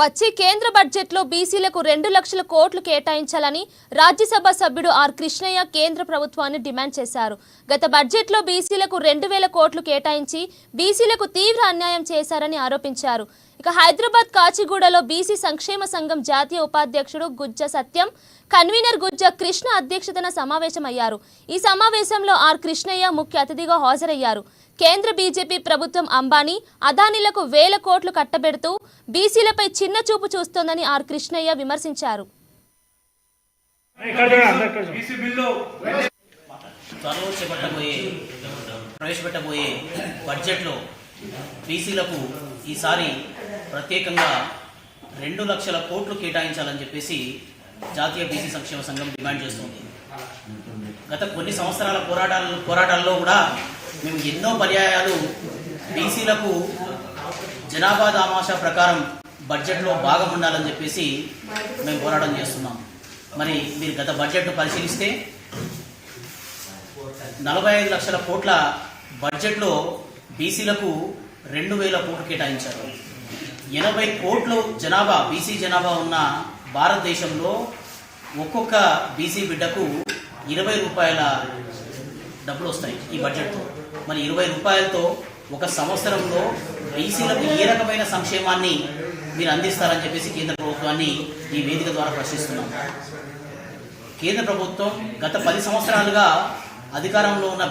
వచ్చే కేంద్ర బడ్జెట్లో బీసీలకు 2 లక్షల కోట్లు కేటాయించాలని రాజ్యసభ సభ్యుడు ఆర్ కృష్ణయ్య కేంద్ర ప్రభుత్వాన్ని డిమాండ్ చేశారు. గత బడ్జెట్లో బీసీలకు 2000 కోట్లు కేటాయించి బీసీలకు తీవ్ర అన్యాయం చేశారని ఆరోపించారు. ఇక హైదరాబాద్ కాచిగూడలో బీసీ సంక్షేమ సంఘం జాతీయ ఉపాధ్యక్షుడు గుజ్జ సత్యం, కన్వీనర్ గుజ్జ కృష్ణ అధ్యక్షతన సమావేశమయ్యారు. ఈ సమావేశంలో ఆర్ కృష్ణయ్య ముఖ్య అతిథిగా హాజరయ్యారు. కేంద్ర బీజేపీ ప్రభుత్వం అంబానీ, అదానీలకు 1000 కోట్లు కట్టబెడుతూ బీసీలపై చిన్న చూపు చూస్తోందని ఆర్ కృష్ణయ్య విమర్శించారు. ప్రవేశపెట్టబోయే బడ్జెట్లో బీసీలకు ఈసారి ప్రత్యేకంగా 2 లక్షల కోట్లు కేటాయించాలని చెప్పేసి జాతీయ బీసీ సంక్షేమ సంఘం డిమాండ్ చేస్తుంది. గత కొన్ని సంవత్సరాల పోరాటాల్లో కూడా మేము ఎన్నో పర్యాయాలు బీసీలకు జనాభా దామాషా ప్రకారం బడ్జెట్లో భాగం ఉండాలని చెప్పేసి మేము పోరాటం చేస్తున్నాం. మరి మీరు గత బడ్జెట్ను పరిశీలిస్తే 45 లక్షల కోట్ల బడ్జెట్లో బీసీలకు 2000 కోట్లు కేటాయించారు. 80 కోట్లు జనాభా బీసీ జనాభా ఉన్న భారతదేశంలో ఒక్కొక్క బీసీ బిడ్డకు 20 రూపాయల డబ్బులు వస్తాయి ఈ బడ్జెట్తో. మరి 20 రూపాయలతో ఒక సంవత్సరంలో బీసీలకు ఏ రకమైన సంక్షేమాన్ని మీరు అందిస్తారని చెప్పేసి కేంద్ర ప్రభుత్వాన్ని ఈ వేదిక ద్వారా ప్రశ్నిస్తున్నాం. కేంద్ర ప్రభుత్వం గత 10 సంవత్సరాలుగా అధికారంలో ఉన్న